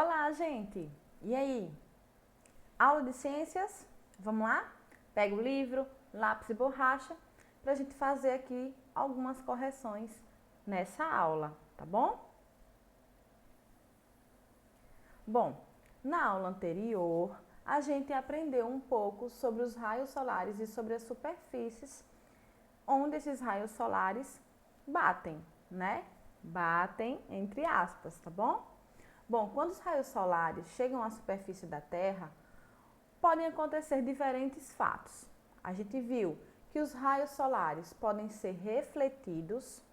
Olá, gente! E aí? Aula de ciências? Vamos lá? Pega o livro, lápis e borracha para a gente fazer aqui algumas correções nessa aula, tá bom? Bom, na aula anterior a gente aprendeu um pouco sobre os raios solares e sobre as superfícies onde esses raios solares batem, né? Batem entre aspas, tá bom? Bom, quando os raios solares chegam à superfície da Terra, podem acontecer diferentes fatos. A gente viu que os raios solares podem ser refletidos,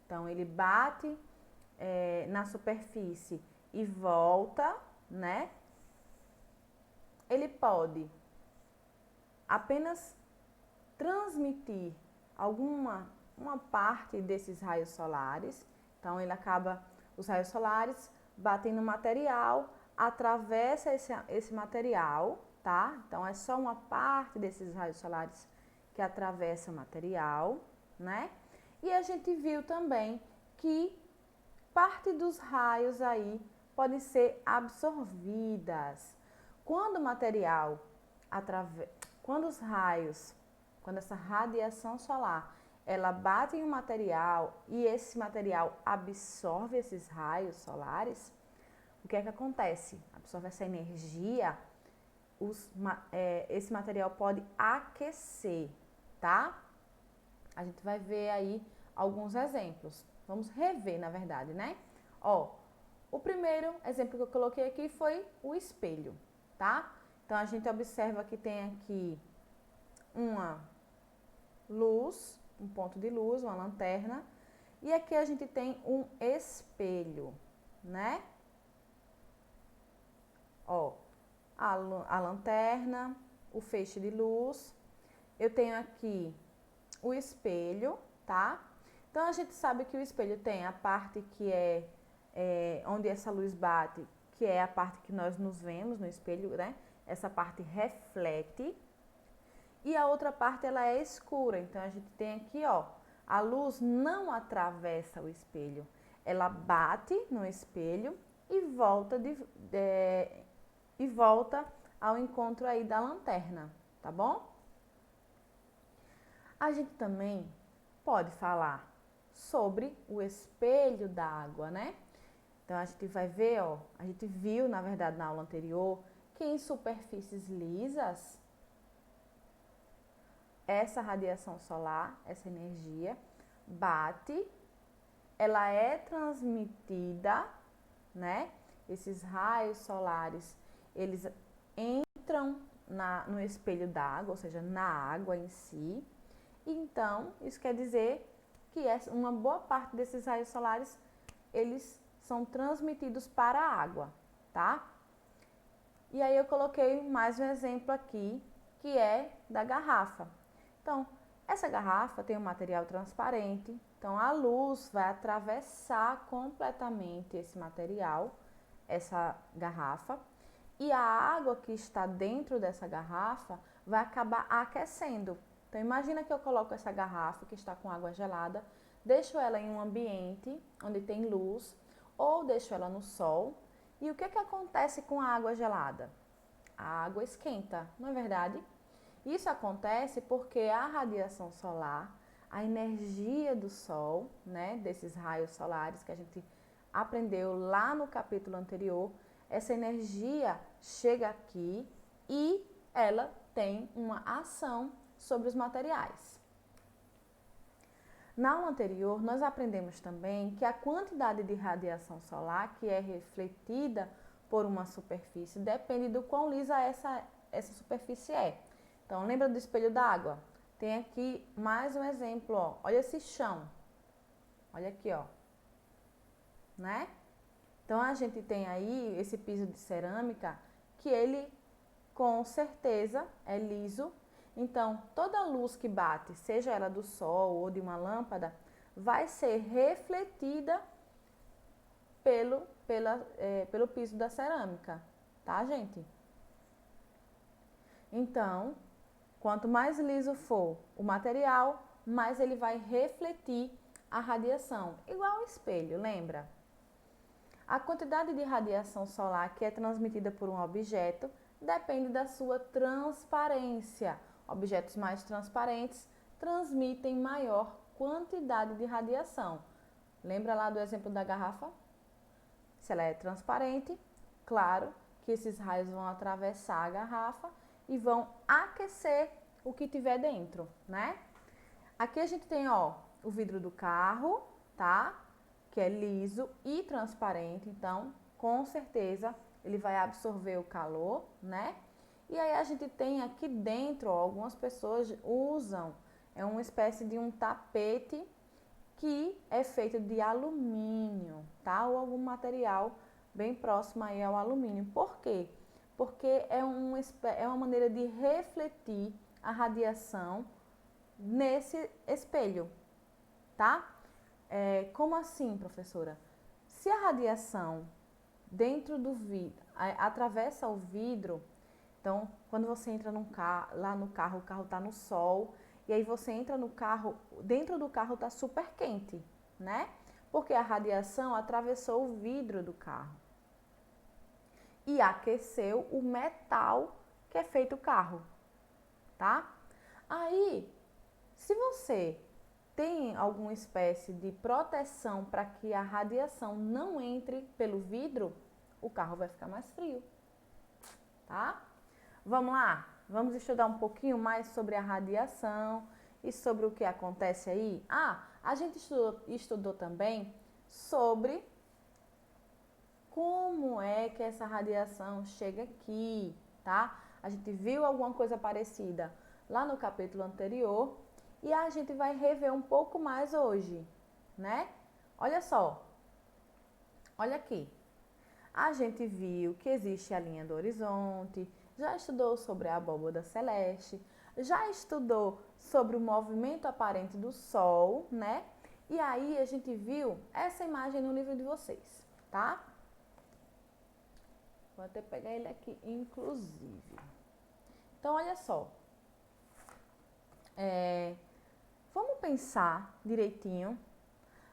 então ele bate na superfície e volta, né? Ele pode apenas transmitir uma parte desses raios solares, então os raios solares batem no material, atravessa esse material, tá? Então é só uma parte desses raios solares que atravessa o material, né? E a gente viu também que parte dos raios aí podem ser absorvidas. Quando o material quando os raios, quando essa radiação solar, ela bate em um material e esse material absorve esses raios solares, o que é que acontece? Absorve essa energia, esse material pode aquecer, tá? A gente vai ver aí alguns exemplos. Vamos rever, na verdade, né? Ó, o primeiro exemplo que eu coloquei aqui foi o espelho, tá? Então a gente observa que tem aqui uma luz, um ponto de luz, uma lanterna, e aqui a gente tem um espelho, né? Ó, a lanterna, o feixe de luz. Eu tenho aqui o espelho, tá? Então a gente sabe que o espelho tem a parte que é onde essa luz bate, que é a parte que nós nos vemos no espelho, né? Essa parte reflete. E a outra parte ela é escura. Então a gente tem aqui, ó, a luz não atravessa o espelho. Ela bate no espelho e volta ao encontro aí da lanterna, tá bom? A gente também pode falar sobre o espelho d'água, né? Então a gente vai ver, ó, a gente viu, na verdade, na aula anterior, que em superfícies lisas, essa radiação solar, essa energia, bate, ela é transmitida, né? Esses raios solares, eles entram no espelho d'água, ou seja, na água em si. Então, isso quer dizer que uma boa parte desses raios solares, eles são transmitidos para a água, tá? E aí eu coloquei mais um exemplo aqui, que é da garrafa. Então, essa garrafa tem um material transparente, então a luz vai atravessar completamente esse material, essa garrafa, e a água que está dentro dessa garrafa vai acabar aquecendo. Então imagina que eu coloco essa garrafa que está com água gelada, deixo ela em um ambiente onde tem luz ou deixo ela no sol. E o que acontece com a água gelada? A água esquenta, não é verdade? Isso acontece porque a radiação solar, a energia do sol, né, desses raios solares que a gente aprendeu lá no capítulo anterior, essa energia chega aqui e ela tem uma ação sobre os materiais. Na aula anterior, nós aprendemos também que a quantidade de radiação solar que é refletida por uma superfície depende do quão lisa essa superfície é. Então, lembra do espelho d'água? Tem aqui mais um exemplo, ó. Olha esse chão. Olha aqui, ó. Né? Então, a gente tem aí esse piso de cerâmica que ele, com certeza, é liso. Então, toda luz que bate, seja ela do sol ou de uma lâmpada, vai ser refletida pelo piso da cerâmica, tá, gente? Então, quanto mais liso for o material, mais ele vai refletir a radiação, igual ao espelho, lembra? A quantidade de radiação solar que é transmitida por um objeto depende da sua transparência. Objetos mais transparentes transmitem maior quantidade de radiação. Lembra lá do exemplo da garrafa? Se ela é transparente, claro que esses raios vão atravessar a garrafa e vão aquecer o que tiver dentro, né? Aqui a gente tem, ó, o vidro do carro, tá? Que é liso e transparente, então, com certeza, ele vai absorver o calor, né? E aí a gente tem aqui dentro, ó, algumas pessoas usam, é uma espécie de um tapete que é feito de alumínio, tá? Ou algum material bem próximo aí ao alumínio. Por quê? Porque é uma maneira de refletir a radiação nesse espelho, tá? Como assim, professora? Se a radiação dentro do vidro atravessa o vidro, então quando você entra lá no carro, o carro está no sol, e aí você entra no carro, dentro do carro está super quente, né? Porque a radiação atravessou o vidro do carro e aqueceu o metal que é feito o carro, tá? Aí, se você tem alguma espécie de proteção para que a radiação não entre pelo vidro, o carro vai ficar mais frio, tá? Vamos lá? Vamos estudar um pouquinho mais sobre a radiação e sobre o que acontece aí? A gente estudou também sobre como é que essa radiação chega aqui, tá? A gente viu alguma coisa parecida lá no capítulo anterior e a gente vai rever um pouco mais hoje, né? Olha só, olha aqui. A gente viu que existe a linha do horizonte, já estudou sobre a abóbada celeste, já estudou sobre o movimento aparente do Sol, né? E aí a gente viu essa imagem no livro de vocês, tá? Vou até pegar ele aqui, inclusive. Então, olha só. Vamos pensar direitinho.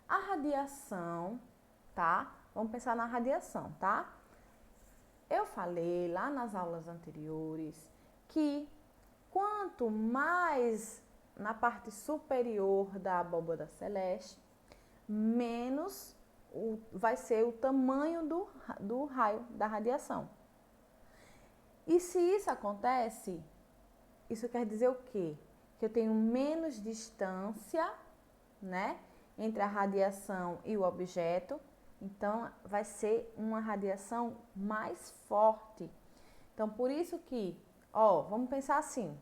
A radiação, tá? Vamos pensar na radiação, tá? Eu falei lá nas aulas anteriores que quanto mais na parte superior da abóbada celeste, menos vai ser o tamanho do raio da radiação. E se isso acontece, isso quer dizer o quê? Que eu tenho menos distância, né, entre a radiação e o objeto, então vai ser uma radiação mais forte. Então, por isso que, ó, vamos pensar assim,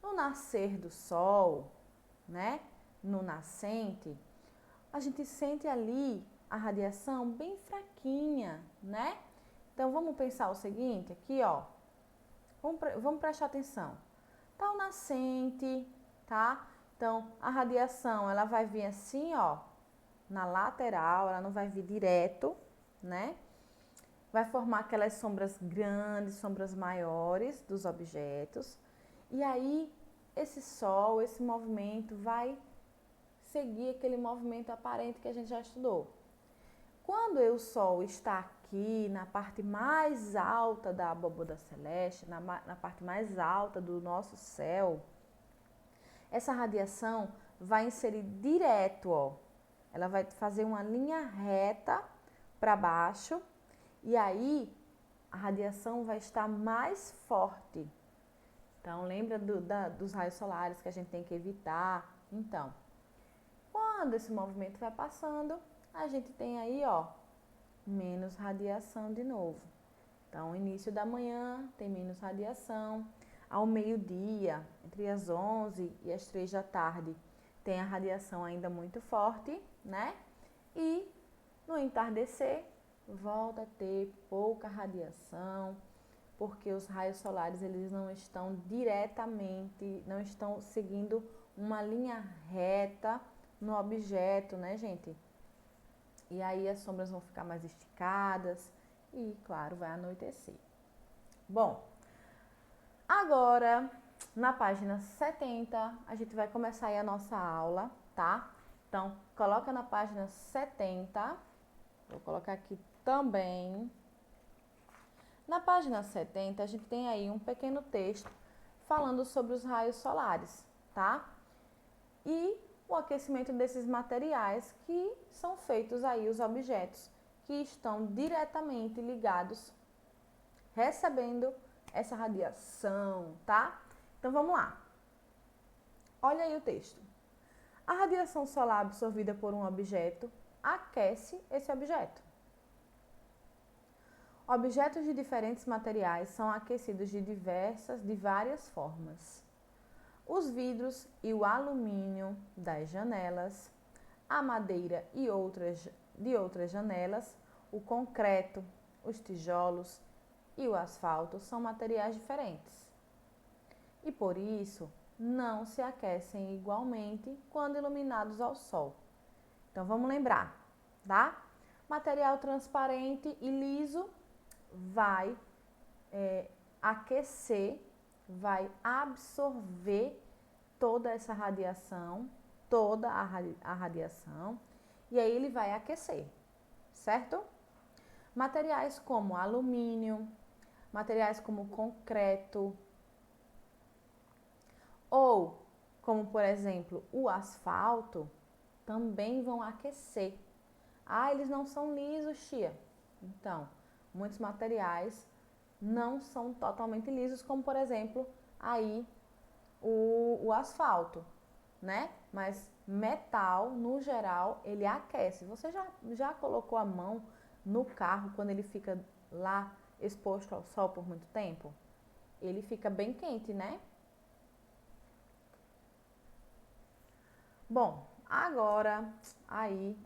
no nascer do sol, né, no nascente, a gente sente ali a radiação bem fraquinha, né? Então, vamos pensar o seguinte, aqui, ó, vamos prestar atenção. Tá o nascente, tá? Então, a radiação, ela vai vir assim, ó, na lateral, ela não vai vir direto, né? Vai formar aquelas sombras grandes, sombras maiores dos objetos. E aí, esse sol, esse movimento vai seguir aquele movimento aparente que a gente já estudou. Quando o Sol está aqui na parte mais alta da abóbada celeste, na parte mais alta do nosso céu, essa radiação vai inserir direto, ó. Ela vai fazer uma linha reta para baixo e aí a radiação vai estar mais forte. Então, lembra dos raios solares que a gente tem que evitar? Então, quando esse movimento vai passando, a gente tem aí, ó, menos radiação de novo. Então, início da manhã tem menos radiação. Ao meio-dia, entre as 11 e as 3 da tarde, tem a radiação ainda muito forte, né? E no entardecer, volta a ter pouca radiação, porque os raios solares, eles não estão diretamente, não estão seguindo uma linha reta no objeto, né, gente? E aí as sombras vão ficar mais esticadas e, claro, vai anoitecer. Bom, agora na página 70 a gente vai começar aí a nossa aula, tá? Então, coloca na página 70, vou colocar aqui também, na página 70, a gente tem aí um pequeno texto falando sobre os raios solares, tá? E o aquecimento desses materiais que são feitos aí os objetos que estão diretamente ligados, recebendo essa radiação, tá? Então vamos lá. Olha aí o texto. A radiação solar absorvida por um objeto aquece esse objeto. Objetos de diferentes materiais são aquecidos de várias formas. Os vidros e o alumínio das janelas, a madeira e de outras janelas, o concreto, os tijolos e o asfalto são materiais diferentes. E por isso, não se aquecem igualmente quando iluminados ao sol. Então vamos lembrar, tá? Material transparente e liso vai aquecer, vai absorver toda essa radiação, toda a radiação, e aí ele vai aquecer, certo? Materiais como alumínio, materiais como concreto, ou como, por exemplo, o asfalto, também vão aquecer. Ah, eles não são lisos, tia. Então, muitos materiais não são totalmente lisos, como, por exemplo, aí o asfalto, né? Mas metal, no geral, ele aquece. Você já colocou a mão no carro quando ele fica lá exposto ao sol por muito tempo? Ele fica bem quente, né? Bom, agora,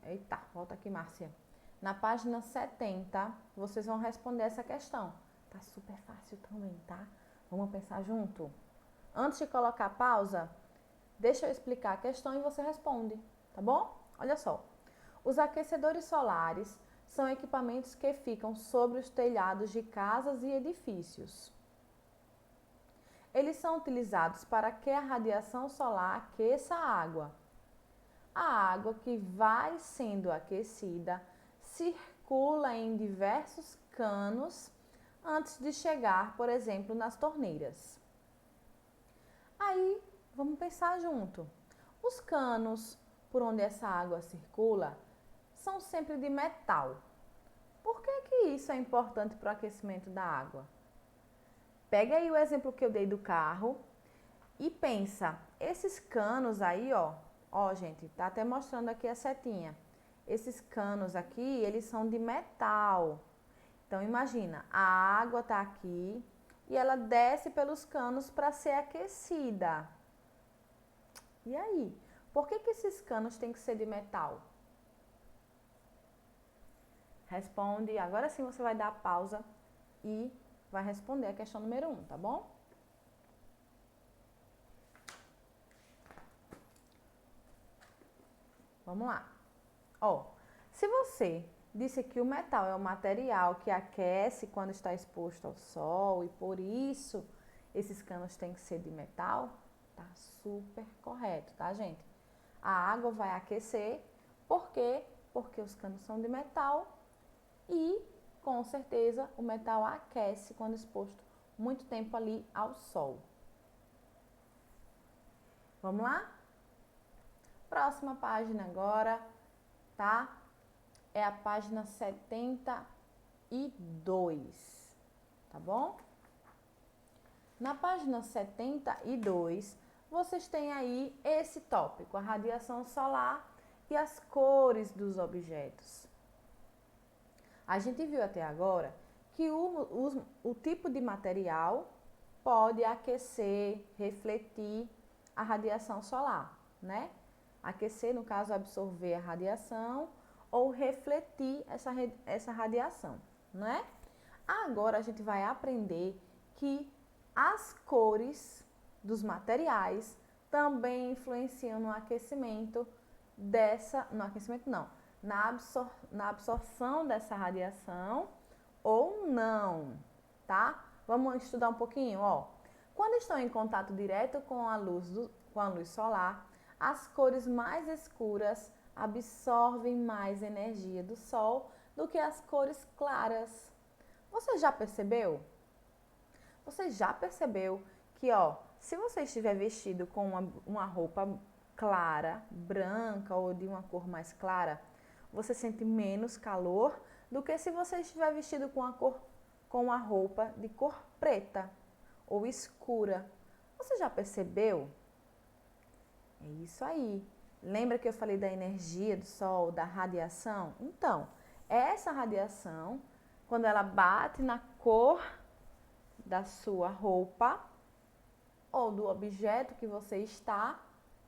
eita, volta aqui, Márcia. Na página 70, vocês vão responder essa questão. Tá super fácil também, tá? Vamos pensar junto? Antes de colocar pausa, deixa eu explicar a questão e você responde, tá bom? Olha só. Os aquecedores solares são equipamentos que ficam sobre os telhados de casas e edifícios. Eles são utilizados para que a radiação solar aqueça a água. A água que vai sendo aquecida circula em diversos canos antes de chegar, por exemplo, nas torneiras. Aí, vamos pensar junto. Os canos por onde essa água circula são sempre de metal. Por que isso é importante para o aquecimento da água? Pega aí o exemplo que eu dei do carro e pensa, esses canos aí, ó, gente, tá até mostrando aqui a setinha. Esses canos aqui, eles são de metal. Então, imagina, a água tá aqui e ela desce pelos canos para ser aquecida. E aí? Por que esses canos têm que ser de metal? Responde. Agora sim você vai dar a pausa e vai responder a questão número 1, tá bom? Vamos lá. Ó, se você disse que o metal é um material que aquece quando está exposto ao sol e por isso esses canos têm que ser de metal, tá super correto, tá, gente? A água vai aquecer, por quê? Porque os canos são de metal e, com certeza, o metal aquece quando exposto muito tempo ali ao sol. Vamos lá? Próxima página agora, tá? É a página 72, tá bom? Na página 72, vocês têm aí esse tópico, a radiação solar e as cores dos objetos. A gente viu até agora que o tipo de material pode aquecer, refletir a radiação solar, né? Aquecer, no caso, absorver a radiação ou refletir essa radiação, né? Agora a gente vai aprender que as cores dos materiais também influenciam no aquecimento na absorção dessa radiação ou não, tá? Vamos estudar um pouquinho, ó. Quando estão em contato direto com a luz solar, as cores mais escuras absorvem mais energia do sol, do que as cores claras. Você já percebeu? Você já percebeu que, ó, se você estiver vestido com uma roupa clara, branca ou de uma cor mais clara, você sente menos calor do que se você estiver vestido com uma roupa de cor preta ou escura. Você já percebeu? É isso aí. Lembra que eu falei da energia do sol, da radiação? Então, essa radiação, quando ela bate na cor da sua roupa ou do objeto que você está,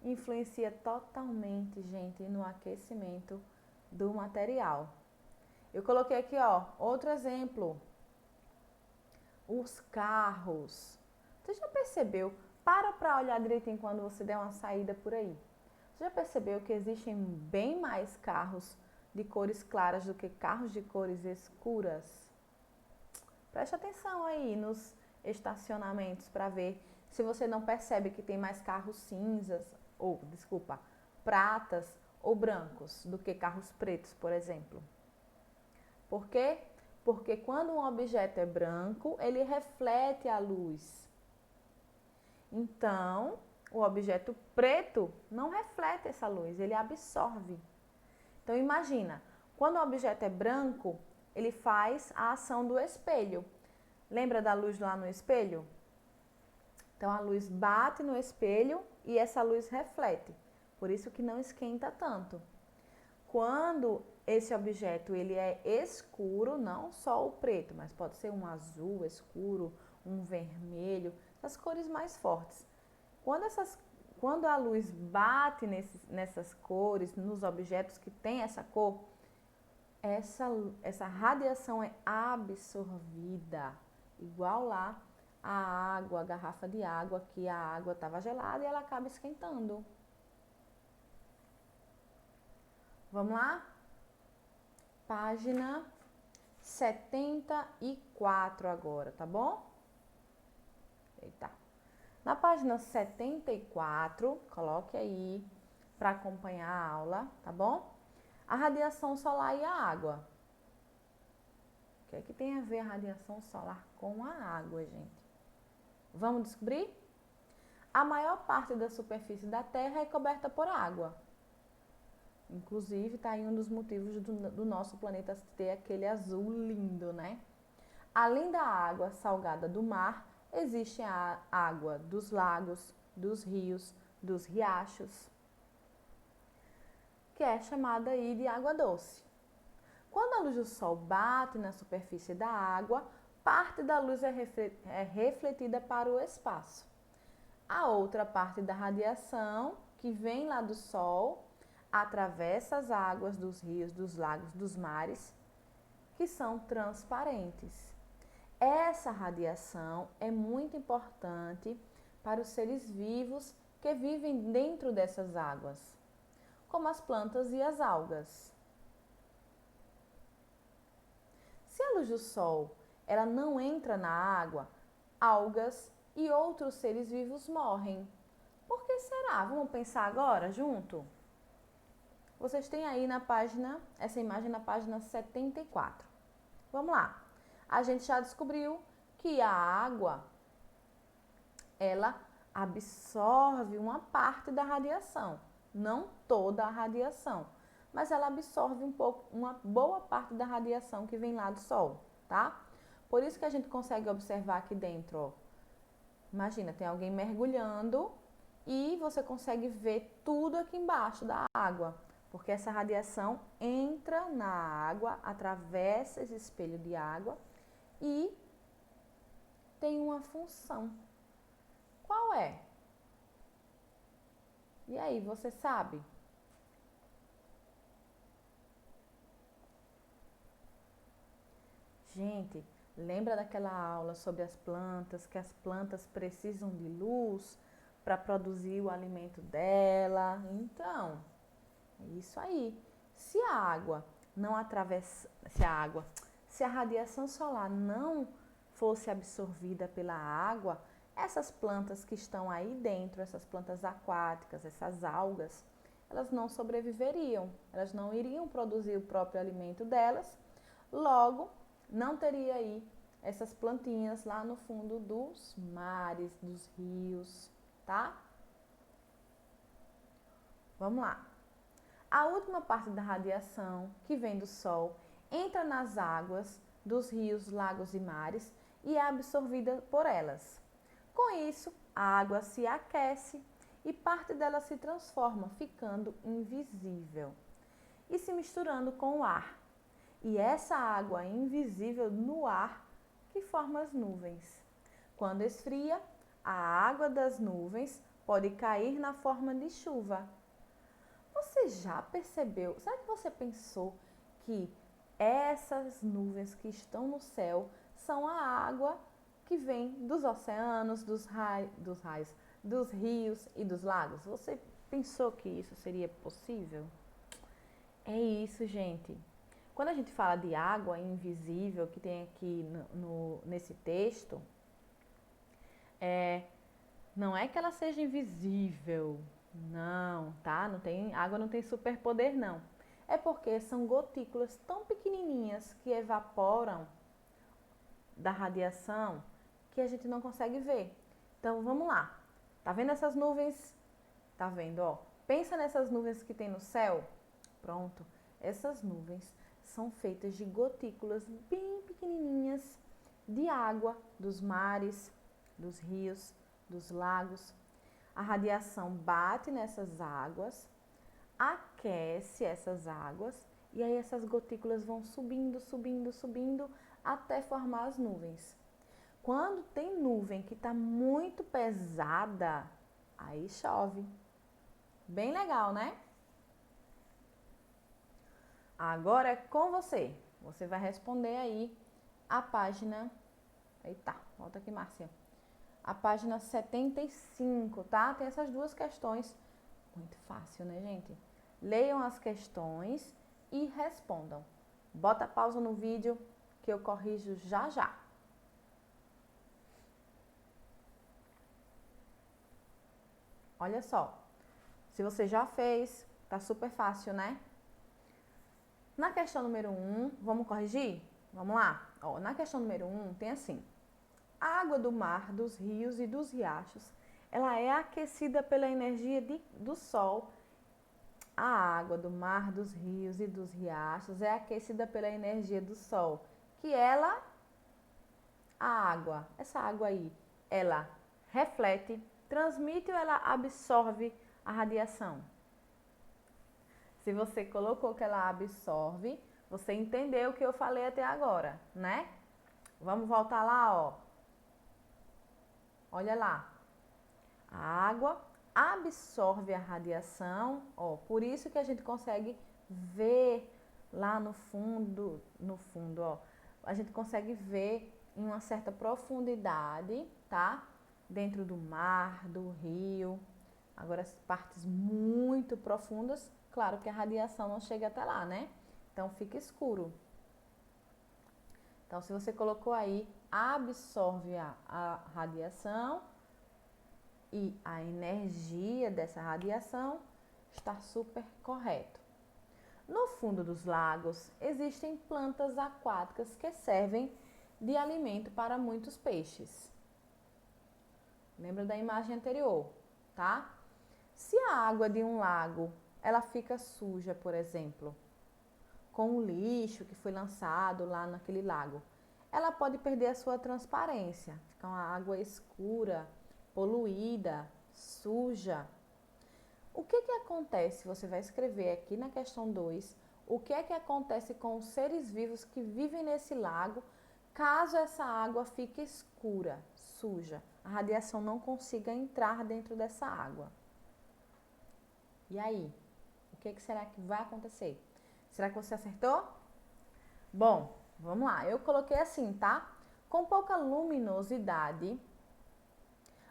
influencia totalmente, gente, no aquecimento do material. Eu coloquei aqui, ó, outro exemplo. Os carros. Você já percebeu? Para olhar direitinho quando você der uma saída por aí. Você já percebeu que existem bem mais carros de cores claras do que carros de cores escuras? Preste atenção aí nos estacionamentos para ver se você não percebe que tem mais carros cinzas, ou, desculpa, pratas ou brancos do que carros pretos, por exemplo. Por quê? Porque quando um objeto é branco, ele reflete a luz. Então, o objeto preto não reflete essa luz, ele absorve. Então, imagina, quando o objeto é branco, ele faz a ação do espelho. Lembra da luz lá no espelho? Então, a luz bate no espelho e essa luz reflete. Por isso que não esquenta tanto. Quando esse objeto ele é escuro, não só o preto, mas pode ser um azul escuro, um vermelho, as cores mais fortes. Quando a luz bate nessas cores, nos objetos que têm essa cor, essa radiação é absorvida. Igual lá a água, a garrafa de água, que a água estava gelada e ela acaba esquentando. Vamos lá? Página 74 agora, tá bom? Eita. Na página 74, coloque aí para acompanhar a aula, tá bom? A radiação solar e a água. O que é que tem a ver a radiação solar com a água, gente? Vamos descobrir? A maior parte da superfície da Terra é coberta por água. Inclusive, tá aí um dos motivos do nosso planeta ter aquele azul lindo, né? Além da água salgada do mar, existe a água dos lagos, dos rios, dos riachos, que é chamada aí de água doce. Quando a luz do sol bate na superfície da água, parte da luz é refletida para o espaço. A outra parte da radiação, que vem lá do sol, atravessa as águas dos rios, dos lagos, dos mares, que são transparentes. Essa radiação é muito importante para os seres vivos que vivem dentro dessas águas, como as plantas e as algas. Se a luz do sol ela não entra na água, algas e outros seres vivos morrem. Por que será? Vamos pensar agora junto? Vocês têm aí na página, essa imagem na página 74. Vamos lá. A gente já descobriu que a água, ela absorve uma parte da radiação, não toda a radiação, mas ela absorve um pouco, uma boa parte da radiação que vem lá do sol, tá? Por isso que a gente consegue observar aqui dentro, ó. Imagina, tem alguém mergulhando e você consegue ver tudo aqui embaixo da água, porque essa radiação entra na água, atravessa esse espelho de água e tem uma função. Qual é? E aí, você sabe? Gente, lembra daquela aula sobre as plantas, que as plantas precisam de luz para produzir o alimento dela? Então, é isso aí. Se a água não atravessa, se a radiação solar não fosse absorvida pela água, essas plantas que estão aí dentro, essas plantas aquáticas, essas algas, elas não sobreviveriam, elas não iriam produzir o próprio alimento delas Logo, não teria aí essas plantinhas lá no fundo dos mares, dos rios, tá? Vamos lá. A última parte da radiação que vem do Sol entra nas águas dos rios, lagos e mares e é absorvida por elas. Com isso, a água se aquece e parte dela se transforma, ficando invisível e se misturando com o ar. E essa água invisível no ar que forma as nuvens. Quando esfria, a água das nuvens pode cair na forma de chuva. Você já percebeu? Será que você pensou que essas nuvens que estão no céu são a água que vem dos oceanos, dos raios, dos rios e dos lagos? Você pensou que isso seria possível? É isso, gente. Quando a gente fala de água invisível, que tem aqui nesse texto, não é que ela seja invisível, não, tá? Água não tem superpoder, não. É porque são gotículas tão pequenininhas que evaporam da radiação que a gente não consegue ver. Então, vamos lá. Tá vendo essas nuvens? Tá vendo, ó? Pensa nessas nuvens que tem no céu. Pronto. Essas nuvens são feitas de gotículas bem pequenininhas de água dos mares, dos rios, dos lagos. A radiação bate nessas águas, aquece essas águas e aí essas gotículas vão subindo, subindo, subindo até formar as nuvens. Quando tem nuvem que está muito pesada, aí chove. Bem legal, né? Agora é com você. Você vai responder aí a página... Eita, volta aqui, Márcia. A página 75, tá? Tem essas duas questões. Muito fácil, né, gente? Leiam as questões e respondam. Bota pausa no vídeo que eu corrijo já já. Olha só. Se você já fez, tá super fácil, né? Na questão número 1, vamos corrigir? Vamos lá? Ó, na questão número 1 tem assim: a água do mar, dos rios e dos riachos, ela é aquecida pela energia do sol. A água do mar, dos rios e dos riachos é aquecida pela energia do sol, que essa água aí, ela reflete, transmite ou ela absorve a radiação? Se você colocou que ela absorve, você entendeu o que eu falei até agora, né? Vamos voltar lá, ó. Olha lá. A água absorve a radiação, ó. Por isso que a gente consegue ver lá no fundo, ó. A gente consegue ver em uma certa profundidade, tá? Dentro do mar, do rio. Agora, as partes muito profundas, claro que a radiação não chega até lá, né? Então, fica escuro. Então, se você colocou aí, absorve a radiação e a energia dessa radiação, está super correto. No fundo dos lagos, existem plantas aquáticas que servem de alimento para muitos peixes. Lembra da imagem anterior, tá? Se a água de um lago, ela fica suja, por exemplo, com o lixo que foi lançado lá naquele lago, ela pode perder a sua transparência, ficar uma água escura, poluída, suja. O que acontece? Você vai escrever aqui na questão 2, o que acontece com os seres vivos que vivem nesse lago, caso essa água fique escura, suja, a radiação não consiga entrar dentro dessa água. E aí? O que será que vai acontecer? Será que você acertou? Bom, vamos lá. Eu coloquei assim, tá? Com pouca luminosidade,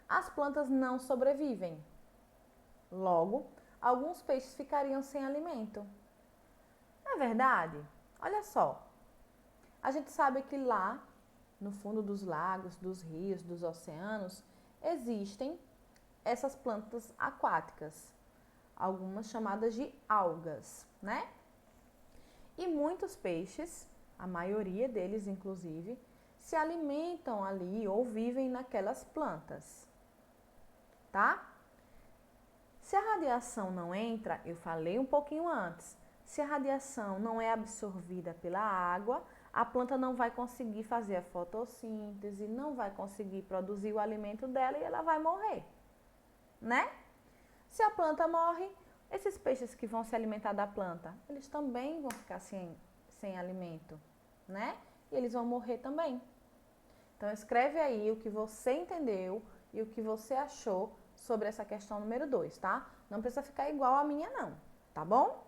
as plantas não sobrevivem. Logo, alguns peixes ficariam sem alimento. Não é verdade? Olha só. A gente sabe que lá, no fundo dos lagos, dos rios, dos oceanos, existem essas plantas aquáticas, algumas chamadas de algas, né? E muitos peixes a maioria deles, inclusive, se alimentam ali ou vivem naquelas plantas, tá? Se a radiação não entra, eu falei um pouquinho antes, se a radiação não é absorvida pela água, a planta não vai conseguir fazer a fotossíntese, não vai conseguir produzir o alimento dela e ela vai morrer, né? Se a planta morre, esses peixes que vão se alimentar da planta, eles também vão ficar sem alimento, né? E eles vão morrer também. Então, escreve aí o que você entendeu e o que você achou sobre essa questão número 2, tá? Não precisa ficar igual a minha, não, tá bom?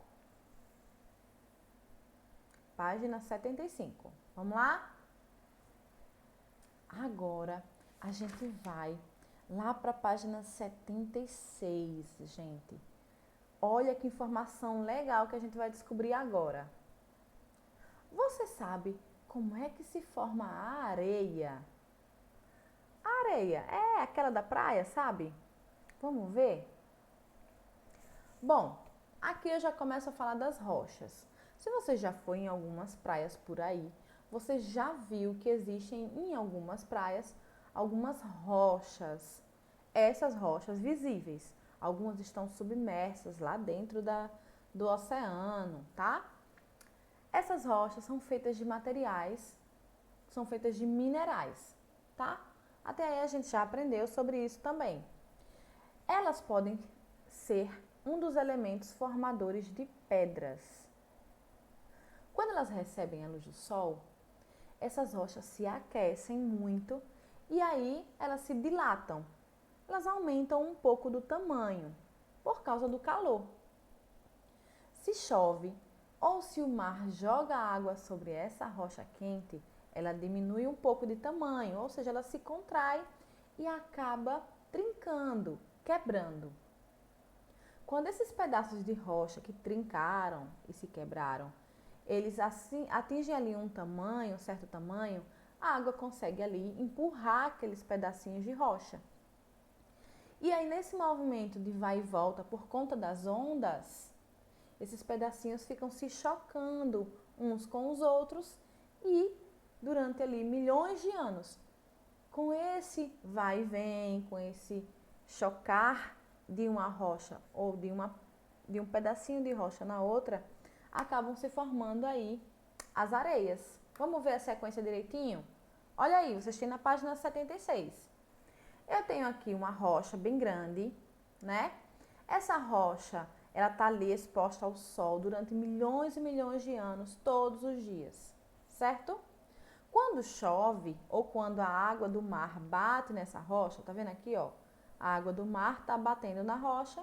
Página 75. Vamos lá? Agora, a gente vai lá para a página 76, gente. Olha que informação legal que a gente vai descobrir agora. Você sabe como é que se forma a areia? A areia é aquela da praia, sabe? Vamos ver? Bom, aqui eu já começo a falar das rochas. Se você já foi em algumas praias por aí, você já viu que existem em algumas praias algumas rochas. Essas rochas visíveis. Algumas estão submersas lá dentro do oceano, tá? Essas rochas são feitas de materiais, são feitas de minerais, tá? Até aí a gente já aprendeu sobre isso também. Elas podem ser um dos elementos formadores de pedras. Quando elas recebem a luz do sol, essas rochas se aquecem muito e aí elas se dilatam. Elas aumentam um pouco do tamanho por causa do calor. Se chove ou se o mar joga água sobre essa rocha quente, ela diminui um pouco de tamanho, ou seja, ela se contrai e acaba trincando, quebrando. Quando esses pedaços de rocha que trincaram e se quebraram, eles assim atingem ali um tamanho, um certo tamanho, a água consegue ali empurrar aqueles pedacinhos de rocha. E aí nesse movimento de vai e volta por conta das ondas, esses pedacinhos ficam se chocando uns com os outros e durante ali milhões de anos, com esse vai e vem, com esse chocar de uma rocha ou de um pedacinho de rocha na outra, acabam se formando aí as areias. Vamos ver a sequência direitinho? Olha aí, vocês têm na página 76. Eu tenho aqui uma rocha bem grande, né? Essa rocha, ela tá ali exposta ao sol durante milhões e milhões de anos, todos os dias, certo? Quando chove ou quando a água do mar bate nessa rocha, tá vendo aqui, ó? A água do mar tá batendo na rocha.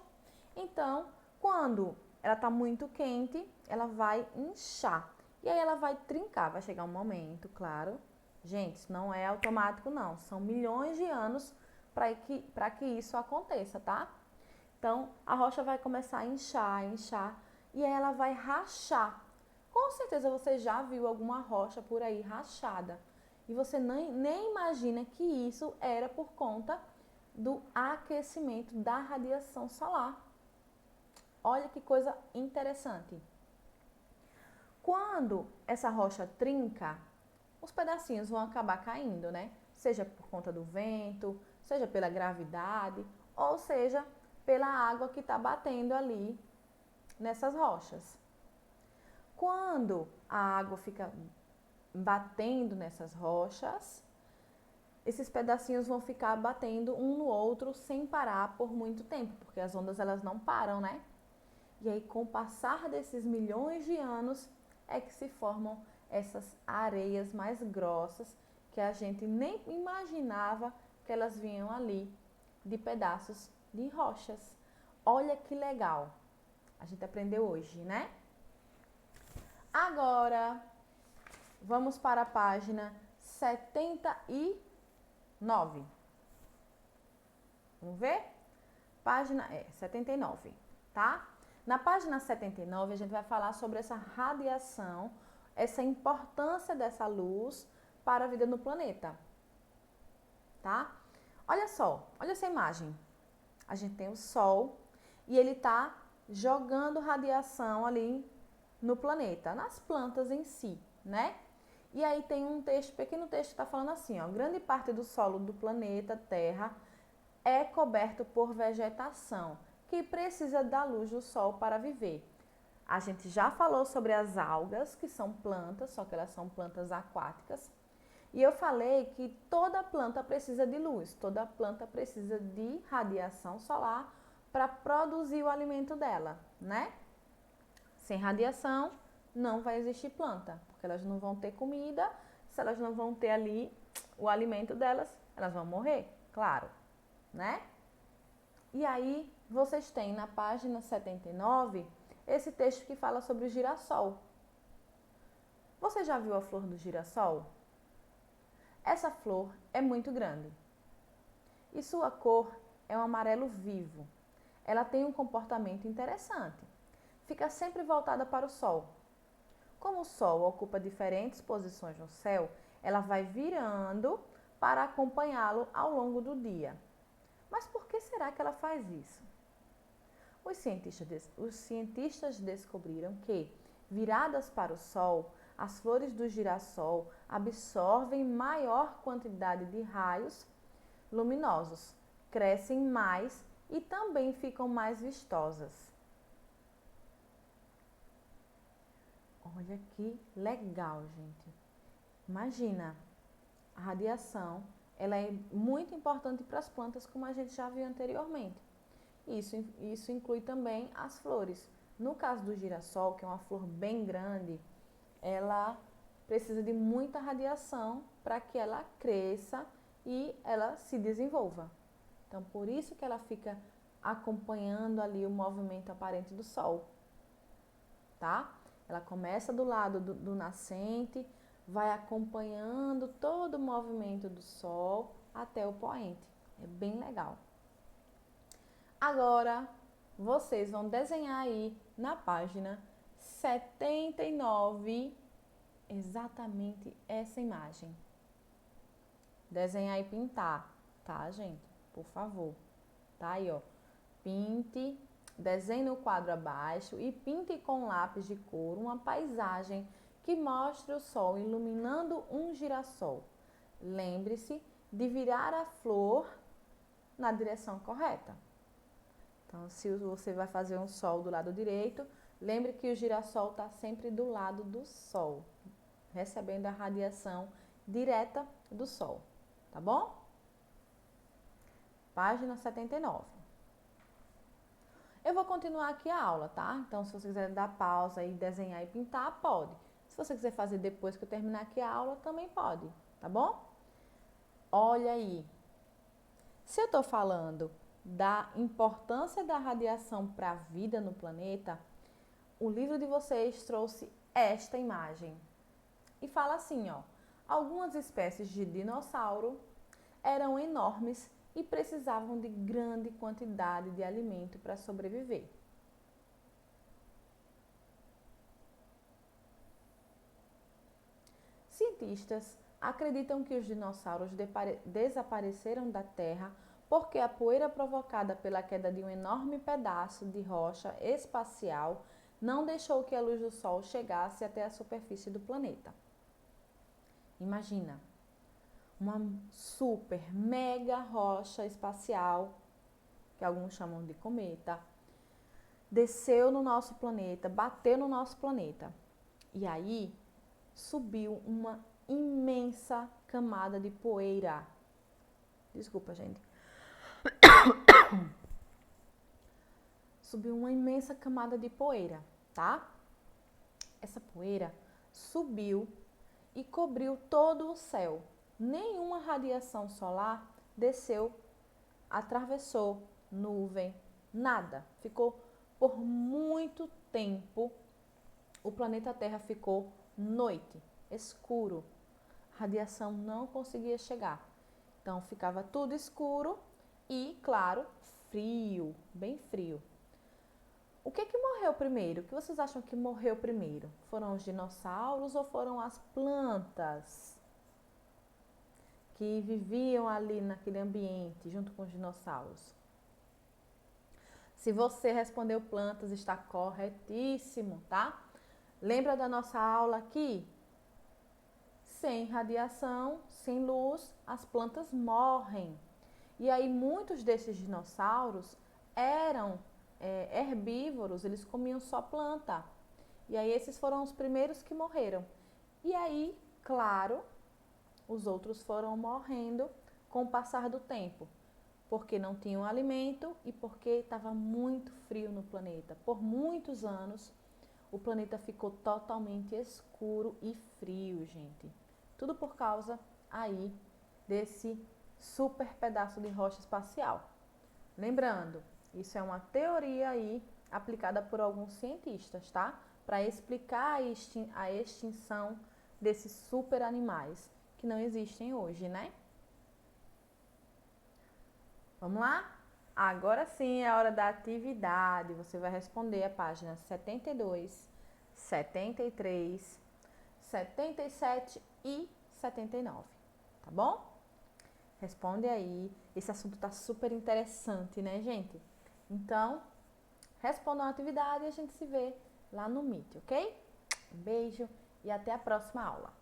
Então, quando ela tá muito quente, ela vai inchar. E aí ela vai trincar, vai chegar um momento, claro. Gente, isso não é automático não, são milhões de anos para que isso aconteça, tá? Então, a rocha vai começar a inchar, inchar, e aí ela vai rachar. Com certeza você já viu alguma rocha por aí rachada. E você nem imagina que isso era por conta do aquecimento da radiação solar. Olha que coisa interessante. Quando essa rocha trinca, os pedacinhos vão acabar caindo, né? Seja por conta do vento, seja pela gravidade, ou seja pela água que está batendo ali nessas rochas. Quando a água fica batendo nessas rochas, esses pedacinhos vão ficar batendo um no outro sem parar por muito tempo, porque as ondas elas não param, né? E aí, com o passar desses milhões de anos, é que se formam essas areias mais grossas que a gente nem imaginava que elas vinham ali de pedaços de rochas. Olha que legal! A gente aprendeu hoje, né? Agora, vamos para a página 79. Vamos ver? Página 79, tá? Na página 79, a gente vai falar sobre essa radiação, essa importância dessa luz para a vida no planeta, tá? Olha só, olha essa imagem. A gente tem o Sol e ele tá jogando radiação ali no planeta, nas plantas em si, né? E aí tem um texto, pequeno texto que está falando assim, ó, grande parte do solo do planeta Terra é coberto por vegetação, que precisa da luz do sol para viver. A gente já falou sobre as algas, que são plantas, só que elas são plantas aquáticas. E eu falei que toda planta precisa de luz, toda planta precisa de radiação solar para produzir o alimento dela, né? Sem radiação não vai existir planta, porque elas não vão ter comida, se elas não vão ter ali o alimento delas, elas vão morrer, claro, né? E aí vocês têm na página 79 esse texto que fala sobre o girassol. Você já viu a flor do girassol? Essa flor é muito grande e sua cor é um amarelo vivo. Ela tem um comportamento interessante. Fica sempre voltada para o sol. Como o sol ocupa diferentes posições no céu, ela vai virando para acompanhá-lo ao longo do dia. Mas por que será que ela faz isso? Os cientistas descobriram que, viradas para o sol, as flores do girassol absorvem maior quantidade de raios luminosos, crescem mais e também ficam mais vistosas. Olha que legal, gente. Imagina, a radiação, ela é muito importante para as plantas, como a gente já viu anteriormente. Isso inclui também as flores. No caso do girassol, que é uma flor bem grande, ela precisa de muita radiação para que ela cresça e ela se desenvolva. Então, por isso que ela fica acompanhando ali o movimento aparente do sol, tá? Ela começa do lado do nascente, vai acompanhando todo o movimento do sol até o poente. É bem legal. Agora, vocês vão desenhar aí na página 79 exatamente essa imagem. Desenhar e pintar, tá, gente? Por favor. Tá aí, ó. Pinte, desenhe no quadro abaixo e pinte com lápis de cor uma paisagem que mostre o sol iluminando um girassol. Lembre-se de virar a flor na direção correta. Então, se você vai fazer um sol do lado direito, lembre que o girassol está sempre do lado do sol, recebendo a radiação direta do sol, tá bom? Página 79. Eu vou continuar aqui a aula, tá? Então, se você quiser dar pausa e desenhar e pintar, pode. Se você quiser fazer depois que eu terminar aqui a aula, também pode, tá bom? Olha aí. Se eu estou falando da importância da radiação para a vida no planeta, o livro de vocês trouxe esta imagem. E fala assim, ó, algumas espécies de dinossauro eram enormes e precisavam de grande quantidade de alimento para sobreviver. Cientistas acreditam que os dinossauros desapareceram da Terra porque a poeira provocada pela queda de um enorme pedaço de rocha espacial não deixou que a luz do Sol chegasse até a superfície do planeta. Imagina, uma super, mega rocha espacial, que alguns chamam de cometa, desceu no nosso planeta, bateu no nosso planeta. E aí subiu uma imensa camada de poeira. Desculpa, gente. Subiu uma imensa camada de poeira, tá? Essa poeira subiu e cobriu todo o céu. Nenhuma radiação solar desceu, atravessou nuvem, nada. Ficou por muito tempo, o planeta Terra ficou noite, escuro. A radiação não conseguia chegar. Então ficava tudo escuro e, claro, frio, bem frio. O que morreu primeiro? O que vocês acham que morreu primeiro? Foram os dinossauros ou foram as plantas que viviam ali naquele ambiente junto com os dinossauros? Se você respondeu plantas, está corretíssimo, tá? Lembra da nossa aula aqui? sem radiação, sem luz, as plantas morrem. E aí muitos desses dinossauros eram herbívoros, eles comiam só planta. E aí esses foram os primeiros que morreram. E aí, claro, os outros foram morrendo com o passar do tempo, porque não tinham alimento e porque estava muito frio no planeta. Por muitos anos, o planeta ficou totalmente escuro e frio, gente. Tudo por causa aí desse super pedaço de rocha espacial. Lembrando, isso é uma teoria aí aplicada por alguns cientistas, tá? Para explicar a extinção desses super animais que não existem hoje, né? Vamos lá? Agora sim é a hora da atividade. Você vai responder a página 72, 73, 77 e 79, tá bom? Responde aí. Esse assunto tá super interessante, né, gente? Então, respondam a atividade e a gente se vê lá no Meet, ok? Um beijo e até a próxima aula.